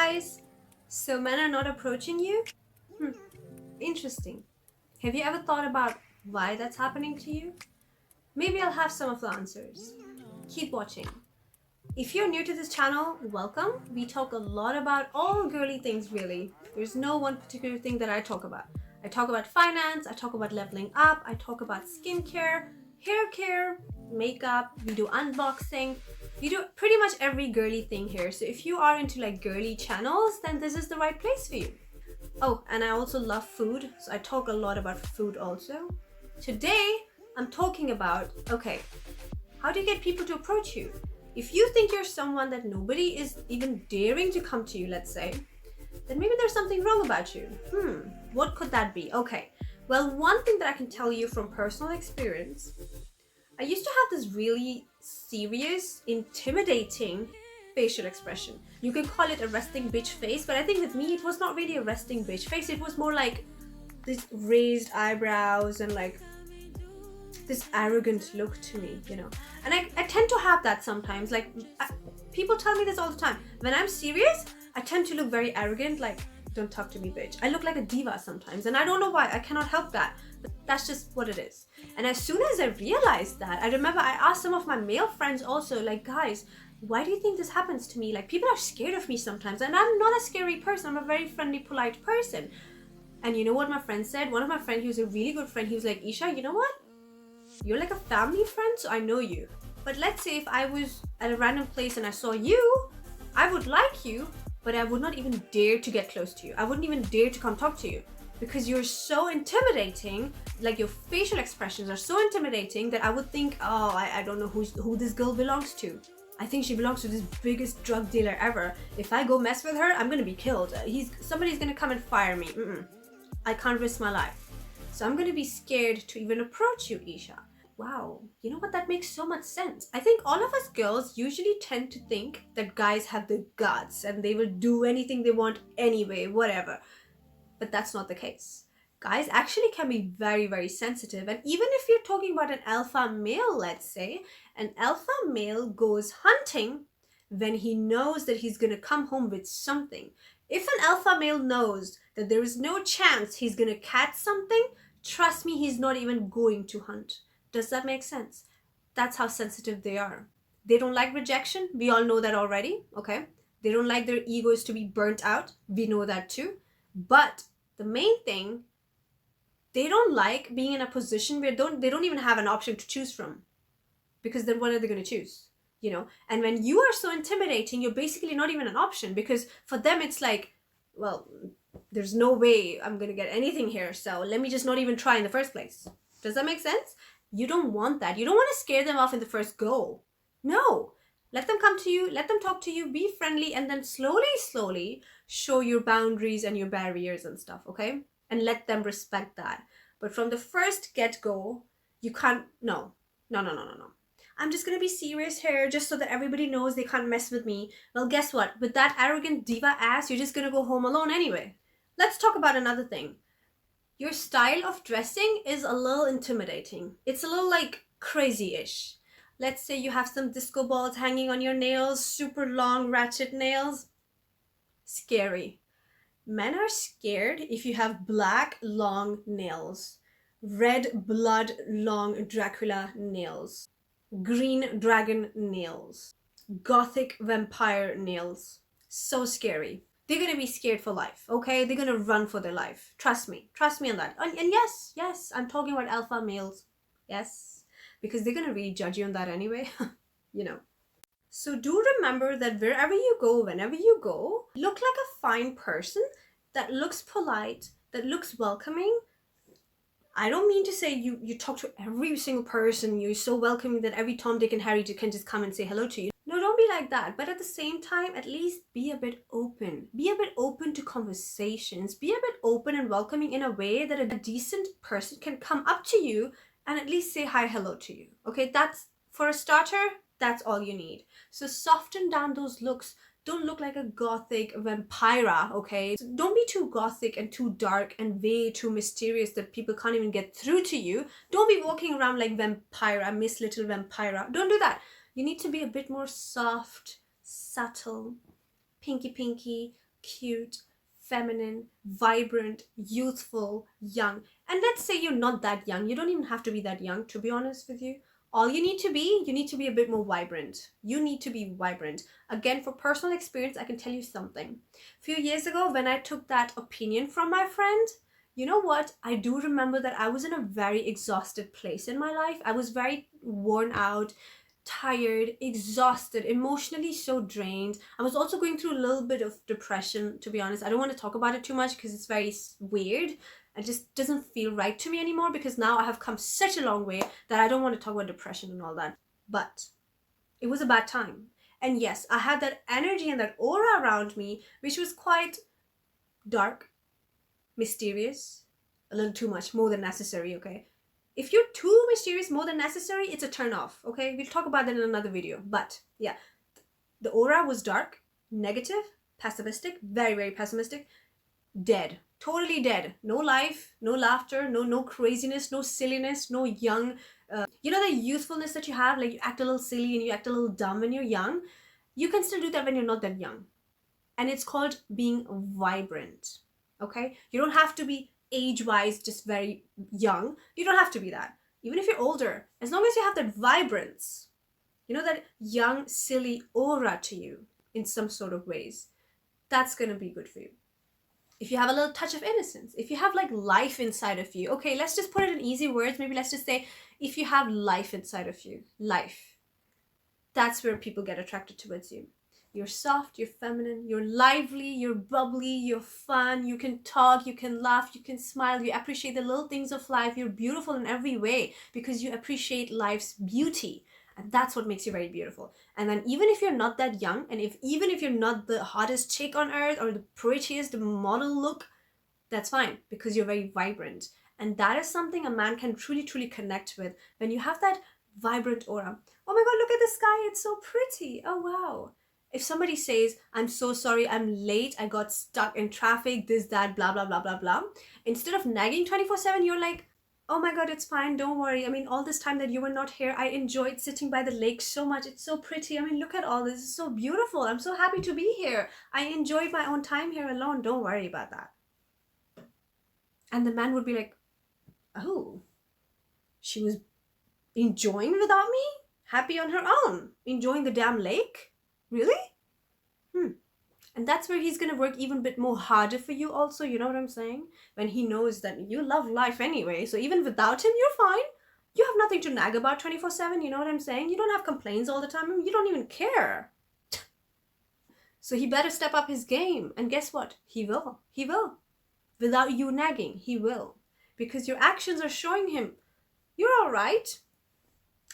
guys! So men are not approaching you? Interesting. Have you ever thought about why that's happening to you? Maybe I'll have some of the answers. Keep watching. If you're new to this channel, welcome. We talk a lot about all girly things really. There's no one particular thing that I talk about. I talk about finance, I talk about leveling up, I talk about skincare, hair care, makeup, we do unboxing. We do pretty much every girly thing here. So if you are into like girly channels, then this is the right place for you. Oh, and I also love food, so I talk a lot about food also. Today, I'm talking about, okay, how do you get people to approach you? If you think you're someone that nobody is even daring to come to you, let's say, then maybe there's something wrong about you. What could that be? Okay, well, one thing that I can tell you from personal experience, I used to have this really serious, intimidating facial expression. You can call it a resting bitch face, but I think with me, it was not really a resting bitch face. It was more like this raised eyebrows and like this arrogant look to me, you know. And I tend to have that sometimes. Like, people tell me this all the time. When I'm serious, I tend to look very arrogant, like, don't talk to me, bitch. I look like a diva sometimes, and I don't know why. I cannot help that. But that's just what it is. And as soon as I realized that, I remember I asked some of my male friends also, like, guys, why do you think this happens to me? Like, people are scared of me sometimes, and I'm not a scary person. I'm a very friendly, polite person. And you know what my friend said? One of my friends, he was a really good friend. He was like, Isha, you know what? You're like a family friend, so I know you. But let's say if I was at a random place and I saw you, I would like you, but I would not even dare to get close to you. I wouldn't even dare to come talk to you because you're so intimidating. Like, your facial expressions are so intimidating that I would think, oh, I don't know who this girl belongs to. I think she belongs to this biggest drug dealer ever. If I go mess with her, I'm gonna be killed. Somebody's gonna come and fire me. I can't risk my life. So I'm gonna be scared to even approach you, Isha. Wow, you know what? That makes so much sense. I think all of us girls usually tend to think that guys have the guts and they will do anything they want anyway, whatever. But that's not the case. Guys actually can be very, very sensitive. And even if you're talking about an alpha male, let's say, an alpha male goes hunting when he knows that he's gonna come home with something. If an alpha male knows that there is no chance he's gonna catch something, trust me, he's not even going to hunt. Does that make sense? That's how sensitive they are. They don't like rejection. We all know that already, okay? They don't like their egos to be burnt out. We know that too. But the main thing, they don't like being in a position where they don't even have an option to choose from. Because then what are they going to choose? You know? And when you are so intimidating, you're basically not even an option, because for them it's like, well, there's no way I'm going to get anything here, so let me just not even try in the first place. Does that make sense? You don't want that. You don't want to scare them off in the first go. No. Let them come to you, let them talk to you, be friendly, and then slowly show your boundaries and your barriers and stuff, okay? And let them respect that. But from the first get-go, you can't, no. I'm just gonna be serious here just so that everybody knows they can't mess with me. Well, guess what? With that arrogant diva ass, you're just gonna go home alone anyway. Let's talk about another thing. Your style of dressing is a little intimidating. It's a little like crazy-ish. Let's say you have some disco balls hanging on your nails, super long ratchet nails. Scary. Men are scared if you have black long nails, red blood long Dracula nails, green dragon nails, gothic vampire nails. So scary. They're gonna be scared for life, okay? They're gonna run for their life. Trust me on that. And yes, I'm talking about alpha males. Yes, because they're gonna really judge you on that anyway, you know. So do remember that wherever you go, whenever you go, look like a fine person that looks polite, that looks welcoming. I don't mean to say you talk to every single person, you're so welcoming that every Tom, Dick, and Harry can just come and say hello to you. No, don't be like that. But at the same time, at least be a bit open. Be a bit open to conversations. Be a bit open and welcoming in a way that a decent person can come up to you and at least say hi, hello to you. Okay, that's, for a starter, that's all you need. So soften down those looks. Don't look like a gothic vampira, okay? So don't be too gothic and too dark and way too mysterious that people can't even get through to you. Don't be walking around like vampira, Miss Little Vampira. Don't do that. You need to be a bit more soft, subtle, pinky, cute, feminine, vibrant, youthful, young. And let's say you're not that young. You don't even have to be that young, to be honest with you. All you need to be a bit more vibrant. You need to be vibrant. Again, for personal experience, I can tell you something. A few years ago, when I took that opinion from my friend, you know what? I do remember that I was in a very exhausted place in my life. I was very worn out, tired, exhausted, emotionally so drained. I was also going through a little bit of depression, to be honest. I don't want to talk about it too much because it's very weird. It just doesn't feel right to me anymore because now I have come such a long way that I don't want to talk about depression and all that. But it was a bad time. And yes, I had that energy and that aura around me, which was quite dark, mysterious, a little too much, more than necessary, okay? If you're too mysterious, more than necessary, it's a turn off, okay? We'll talk about that in another video. But yeah, the aura was dark, negative, pessimistic, very, very pessimistic, dead, totally dead. No life, no laughter, no craziness, no silliness, no young, you know the youthfulness that you have, like you act a little silly and you act a little dumb when you're young. You can still do that when you're not that young. And it's called being vibrant, okay? You don't have to be age-wise just very young. You don't have to be that. Even if you're older, as long as you have that vibrance, you know, that young, silly aura to you in some sort of ways, that's gonna be good for you. If you have a little touch of innocence, if you have like life inside of you, okay, let's just put it in easy words. Maybe let's just say, if you have life inside of you, life, that's where people get attracted towards you. You're soft, you're feminine, you're lively, you're bubbly, you're fun, you can talk, you can laugh, you can smile, you appreciate the little things of life, you're beautiful in every way because you appreciate life's beauty. And that's what makes you very beautiful. And then even if you're not that young, and even if you're not the hottest chick on earth or the prettiest model look, that's fine because you're very vibrant. And that is something a man can truly, truly connect with when you have that vibrant aura. Oh my God, look at the sky, it's so pretty. Oh wow. If somebody says, I'm so sorry, I'm late, I got stuck in traffic, this, that, blah, blah, blah, blah, blah. Instead of nagging 24/7, you're like, oh my God, it's fine, don't worry. I mean, all this time that you were not here, I enjoyed sitting by the lake so much. It's so pretty. I mean, look at all this. It's so beautiful. I'm so happy to be here. I enjoyed my own time here alone. Don't worry about that. And the man would be like, oh, she was enjoying without me? Happy on her own? Enjoying the damn lake? Really? And that's where he's gonna work even a bit more harder for you also, you know what I'm saying? When he knows that you love life anyway, so even without him, you're fine. You have nothing to nag about 24/7, you know what I'm saying? You don't have complaints all the time, I mean, you don't even care. So he better step up his game, and guess what? He will. He will. Without you nagging, he will. Because your actions are showing him, you're alright.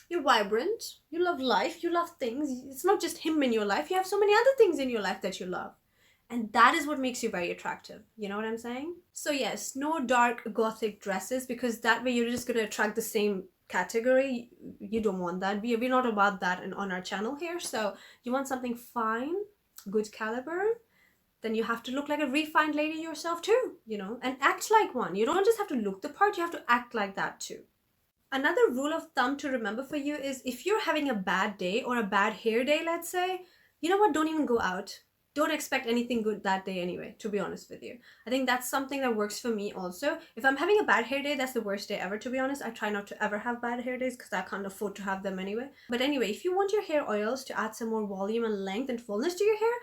You're vibrant, you love life, you love things. It's not just him in your life, you have so many other things in your life that you love. And that is what makes you very attractive. You know what I'm saying? So yes, no dark gothic dresses because that way you're just going to attract the same category. You don't want that. We're not about that on our channel here. So you want something fine, good caliber, then you have to look like a refined lady yourself too, you know, and act like one. You don't just have to look the part, you have to act like that too. Another rule of thumb to remember for you is if you're having a bad day or a bad hair day, let's say, you know what, don't even go out. Don't expect anything good that day anyway, to be honest with you. I think that's something that works for me also. If I'm having a bad hair day, that's the worst day ever, to be honest. I try not to ever have bad hair days because I can't afford to have them anyway. But anyway, if you want your hair oils to add some more volume and length and fullness to your hair,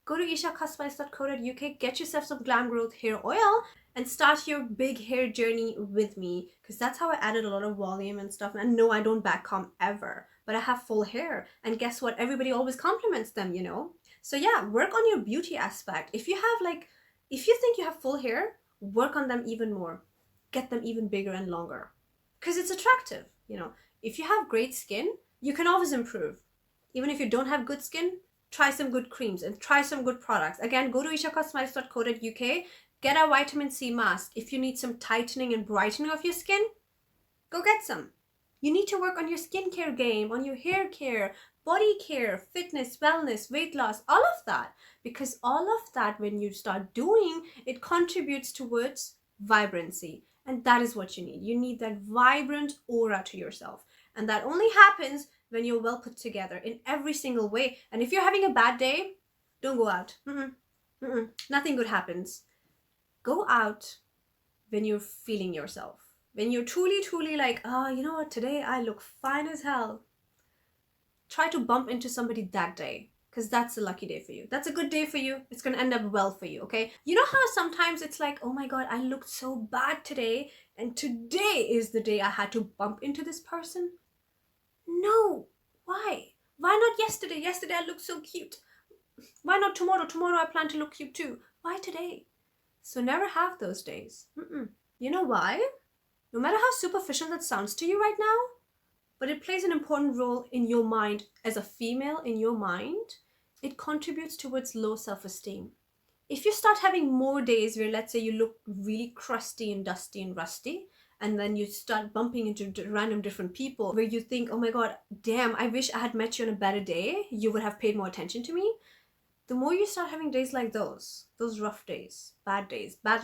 go to 𝗓𝗏𝗡𝗏𝗏.co.uk, get yourself some Glam Growth hair oil and start your big hair journey with me, because that's how I added a lot of volume and stuff. And no, I don't back comb ever, but I have full hair, and guess what, everybody always compliments them, you know. So yeah, work on your beauty aspect. If you think you have full hair, work on them even more, get them even bigger and longer, because it's attractive, you know. If you have great skin, you can always improve. Even if you don't have good skin, try some good creams and try some good products. Again, go to 𝗓𝗏𝗡𝗏𝗏.co.uk, get a vitamin C mask. If you need some tightening and brightening of your skin, go get some. You need to work on your skincare game, on your hair care, body care, fitness, wellness, weight loss, all of that. Because all of that, when you start doing, it contributes towards vibrancy. And that is what you need. You need that vibrant aura to yourself. And that only happens when you're well put together in every single way. And if you're having a bad day, don't go out. Nothing good happens. Go out when you're feeling yourself. When you're truly like, oh, you know what, today I look fine as hell. Try to bump into somebody that day, because that's a lucky day for you. That's a good day for you. It's going to end up well for you, okay? You know how sometimes it's like, oh my God, I looked so bad today, and today is the day I had to bump into this person? No. Why? Why not yesterday? Yesterday I looked so cute. Why not tomorrow? Tomorrow I plan to look cute too. Why today? So never have those days. You know why? No matter how superficial that sounds to you right now, but it plays an important role in your mind as a female, in your mind. It contributes towards low self-esteem. If you start having more days where, let's say, you look really crusty and dusty and rusty, and then you start bumping into random different people where you think, oh my God, damn, I wish I had met you on a better day, you would have paid more attention to me. The more you start having days like those rough days, bad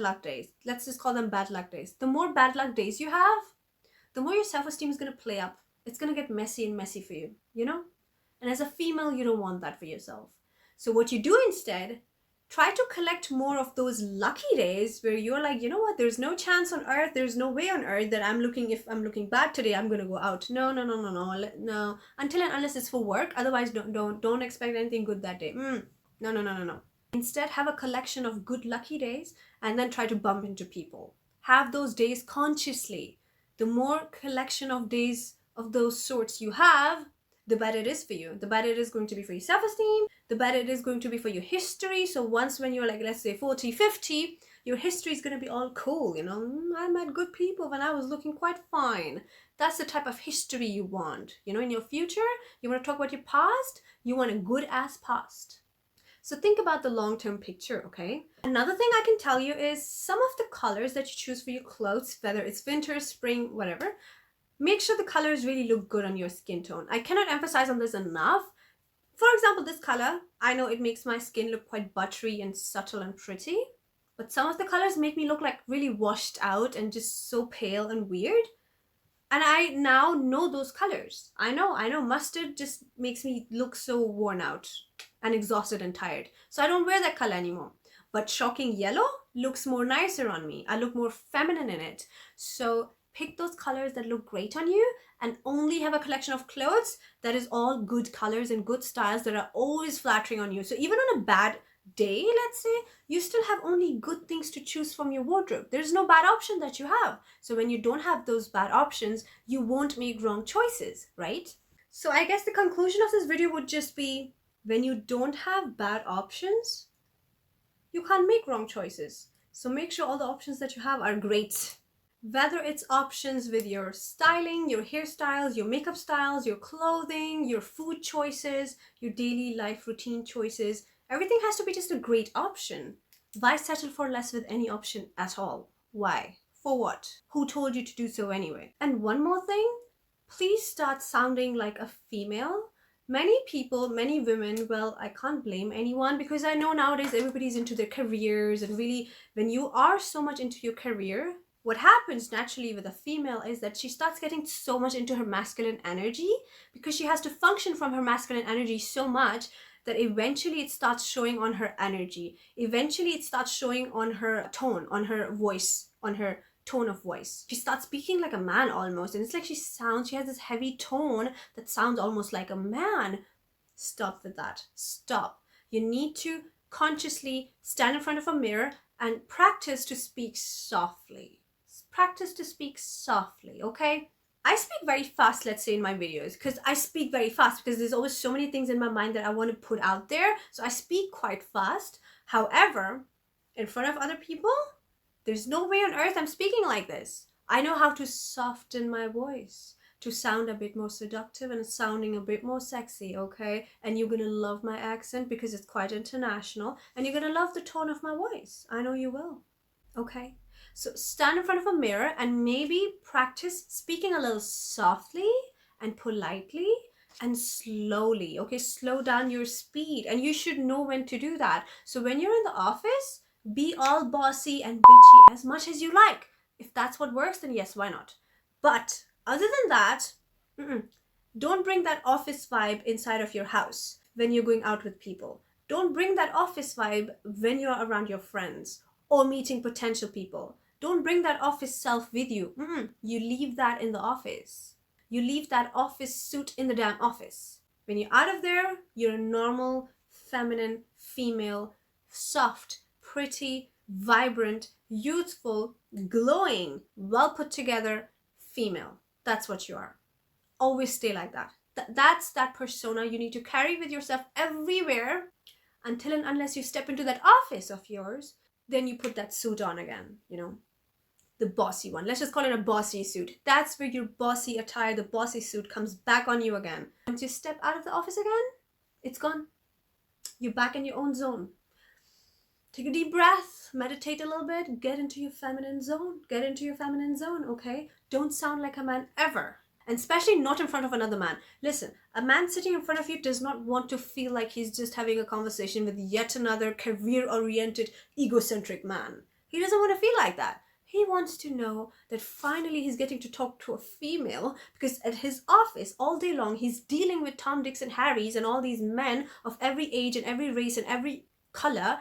luck days, let's just call them bad luck days. The more bad luck days you have, the more your self-esteem is going to play up. It's going to get messy for you, you know? And as a female, you don't want that for yourself. So what you do instead, try to collect more of those lucky days where you're like, you know what, there's no chance on earth, there's no way on earth that if I'm looking bad today, I'm going to go out. No. Until and unless it's for work. Otherwise, don't expect anything good that day. No. Instead, have a collection of good lucky days and then try to bump into people. Have those days consciously. The more collection of days of those sorts you have, the better it is for you. The better it is going to be for your self-esteem. The better it is going to be for your history. So once when you're like, let's say 40, 50, your history is going to be all cool, you know. I met good people when I was looking quite fine. That's the type of history you want. You know, in your future, you want to talk about your past, you want a good ass past. So think about the long-term picture, okay? Another thing I can tell you is some of the colors that you choose for your clothes, whether it's winter, spring, whatever, make sure the colors really look good on your skin tone. I cannot emphasize on this enough. For example, this color, I know it makes my skin look quite buttery and subtle and pretty, but some of the colors make me look like really washed out and just so pale and weird. And I now know those colors. I know mustard just makes me look so worn out and exhausted and tired. So I don't wear that color anymore. But shocking yellow looks more nicer on me. I look more feminine in it. So pick those colors that look great on you and only have a collection of clothes that is all good colors and good styles that are always flattering on you. So even on a bad day, let's say, you still have only good things to choose from your wardrobe. There's no bad option that you have. So when you don't have those bad options, you won't make wrong choices, right? So I guess the conclusion of this video would just be, when you don't have bad options, you can't make wrong choices. So make sure all the options that you have are great. Whether it's options with your styling, your hairstyles, your makeup styles, your clothing, your food choices, your daily life routine choices, everything has to be just a great option. Why settle for less with any option at all? Why? For what? Who told you to do so anyway? And one more thing, please start sounding like a female. Many people, many women, well, I can't blame anyone because I know nowadays everybody's into their careers, and really when you are so much into your career, what happens naturally with a female is that she starts getting so much into her masculine energy because she has to function from her masculine energy so much that eventually it starts showing on her energy. Eventually it starts showing on her tone, on her voice, on her tone of voice. She starts speaking like a man almost, and it's like she has this heavy tone that sounds almost like a man. Stop with that. Stop. You need to consciously stand in front of a mirror and practice to speak softly. Practice to speak softly, okay? I speak very fast, let's say, in my videos, because I speak very fast because there's always so many things in my mind that I want to put out there. So I speak quite fast. However, in front of other people, there's no way on earth I'm speaking like this. I know how to soften my voice to sound a bit more seductive and sounding a bit more sexy, okay? And you're gonna love my accent because it's quite international, and you're gonna love the tone of my voice. I know you will, okay? So stand in front of a mirror and maybe practice speaking a little softly and politely and slowly, okay? Slow down your speed, and you should know when to do that. So when you're in the office, be all bossy and bitchy as much as you like. If that's what works, then yes, why not? But other than that, don't bring that office vibe inside of your house when you're going out with people. Don't bring that office vibe when you're around your friends or meeting potential people. Don't bring that office self with you. You leave that in the office. You leave that office suit in the damn office. When you're out of there, you're a normal, feminine, female, soft, pretty, vibrant, youthful, glowing, well put together female. That's what you are. Always stay like that. That's that persona you need to carry with yourself everywhere until and unless you step into that office of yours. Then you put that suit on again, you know, the bossy one. Let's just call it a bossy suit. That's where your bossy attire, the bossy suit comes back on you again. Once you step out of the office again, it's gone. You're back in your own zone. Take a deep breath, meditate a little bit, get into your feminine zone. Get into your feminine zone, okay? Don't sound like a man ever. And especially not in front of another man. Listen, a man sitting in front of you does not want to feel like he's just having a conversation with yet another career-oriented, egocentric man. He doesn't want to feel like that. He wants to know that finally he's getting to talk to a female, because at his office all day long he's dealing with Tom, Dicks and Harrys and all these men of every age and every race and every color.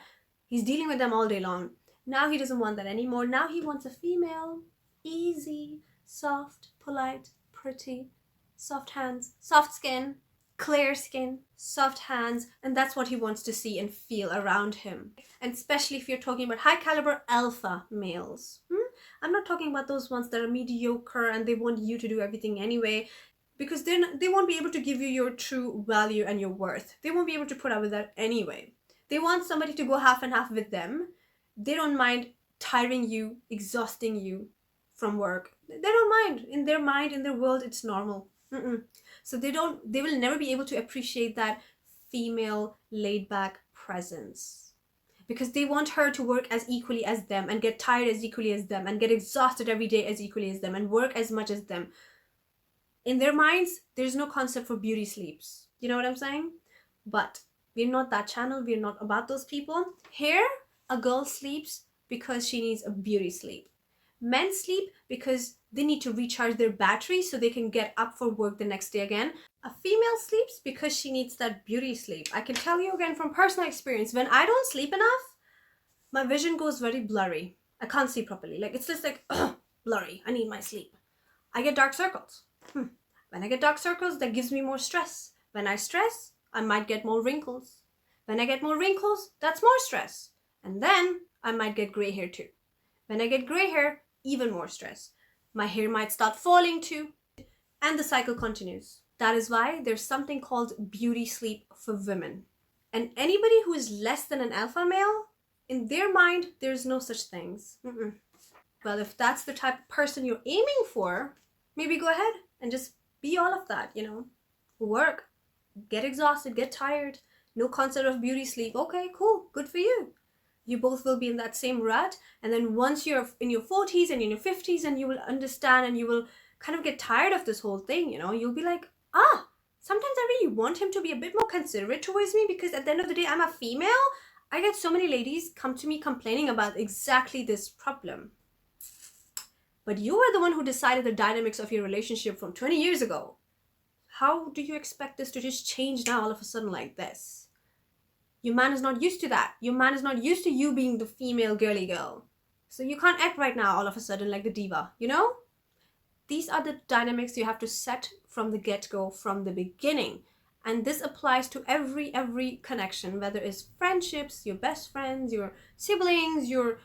He's dealing with them all day long. Now he doesn't want that anymore. Now he wants a female, easy, soft, polite, pretty, soft hands, soft skin, clear skin, soft hands, and that's what he wants to see and feel around him. And especially if you're talking about high caliber alpha males. I'm not talking about those ones that are mediocre and they want you to do everything anyway, because they won't be able to give you your true value and your worth. They won't be able to put up with that anyway. They want somebody to go half and half with them. They don't mind tiring you, exhausting you from work. They don't mind. In their mind, in their world, it's normal. So they will never be able to appreciate that female laid back presence, because they want her to work as equally as them and get tired as equally as them and get exhausted every day as equally as them and work as much as them. In their minds, there's no concept for beauty sleeps. You know what I'm saying? But we're not that channel. We're not about those people. Here, a girl sleeps because she needs a beauty sleep. Men sleep because they need to recharge their battery so they can get up for work the next day again. A female sleeps because she needs that beauty sleep. I can tell you again from personal experience, when I don't sleep enough, my vision goes very blurry. I can't see properly. Like, it's just like, blurry. I need my sleep. I get dark circles. When I get dark circles, that gives me more stress. When I stress, I might get more wrinkles. When I get more wrinkles, that's more stress. And then I might get gray hair too. When I get gray hair, even more stress. My hair might start falling too. And the cycle continues. That is why there's something called beauty sleep for women. And anybody who is less than an alpha male, in their mind, there's no such things. Well, if that's the type of person you're aiming for, maybe go ahead and just be all of that, you know. Work, get exhausted, get tired. No concept of beauty sleep. Okay, cool, good for you. You both will be in that same rut, and then once you're in your 40s and in your 50s, and you will understand and you will kind of get tired of this whole thing, you know. You'll be like, sometimes I really want him to be a bit more considerate towards me, because at the end of the day, I'm a female. I get so many ladies come to me complaining about exactly this problem. But you were the one who decided the dynamics of your relationship from 20 years ago. How do you expect this to just change now all of a sudden like this? Your man is not used to that. Your man is not used to you being the female girly girl. So you can't act right now all of a sudden like the diva, you know? These are the dynamics you have to set from the get-go, from the beginning. And this applies to every connection, whether it's friendships, your best friends, your siblings, your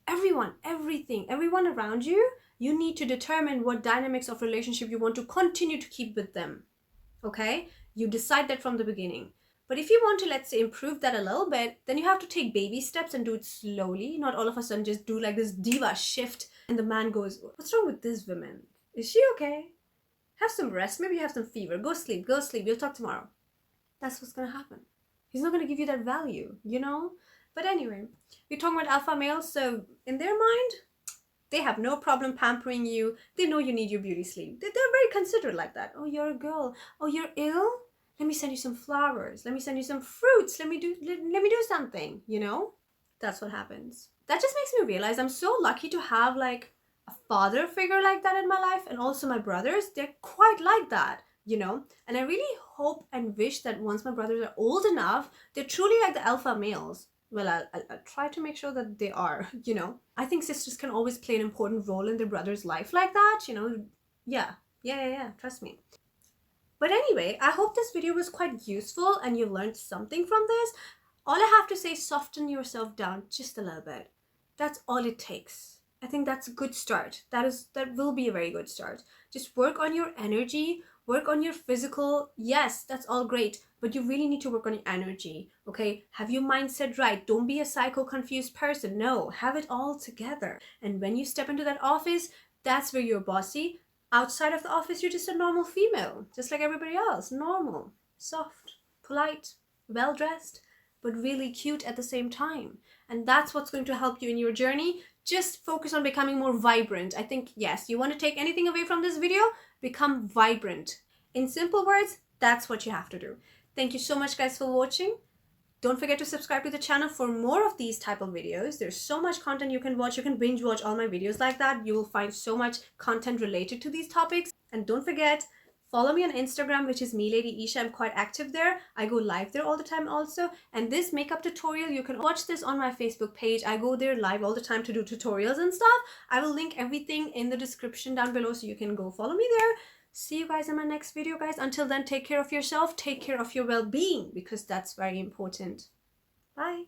everyone, everything, everyone around you. You need to determine what dynamics of relationship you want to continue to keep with them. Okay? You decide that from the beginning. But if you want to, let's say, improve that a little bit, then you have to take baby steps and do it slowly. Not all of a sudden just do like this diva shift and the man goes, what's wrong with this woman? Is she okay? Have some rest. Maybe you have some fever. Go sleep. Go sleep. We'll talk tomorrow. That's what's going to happen. He's not going to give you that value, you know? But anyway, we're talking about alpha males. So in their mind, they have no problem pampering you. They know you need your beauty sleep. They're very considerate like that. Oh, you're a girl. Oh, you're ill? Let me send you some flowers. Let me send you some fruits. Let me do something, you know? That's what happens. That just makes me realize I'm so lucky to have like a father figure like that in my life. And also my brothers, they're quite like that. you know. And I really hope and wish that once my brothers are old enough, they're truly like the alpha males. Well, I'll try to make sure that they are, you know. I think sisters can always play an important role in their brother's life like that, you know. Yeah, trust me. But anyway, I hope this video was quite useful and you learned something from this. All I have to say is soften yourself down just a little bit. That's all it takes. I think that's a good start. That will be a very good start. Just work on your energy, work on your physical. Yes, that's all great, but you really need to work on your energy, okay? Have your mindset right. Don't be a psycho confused person. No, have it all together. And when you step into that office, that's where you're bossy. Outside of the office, you're just a normal female, just like everybody else. Normal, soft, polite, well-dressed, but really cute at the same time. And that's what's going to help you in your journey. Just focus on becoming more vibrant. I think, yes, you want to take anything away from this video, become vibrant. In simple words, that's what you have to do. Thank you so much, guys, for watching. Don't forget to subscribe to the channel for more of these type of videos. There's so much content you can watch. You can binge watch all my videos like that. You will find so much content related to these topics. And don't forget, follow me on Instagram, which is 𝗲𝗏𝗍. I'm quite active there. I go live there all the time also. And this makeup tutorial, you can watch this on my Facebook page. I go there live all the time to do tutorials and stuff. I will link everything in the description down below, so you can go follow me there. See you guys in my next video, guys. Until then, take care of yourself, take care of your well-being, because that's very important. Bye.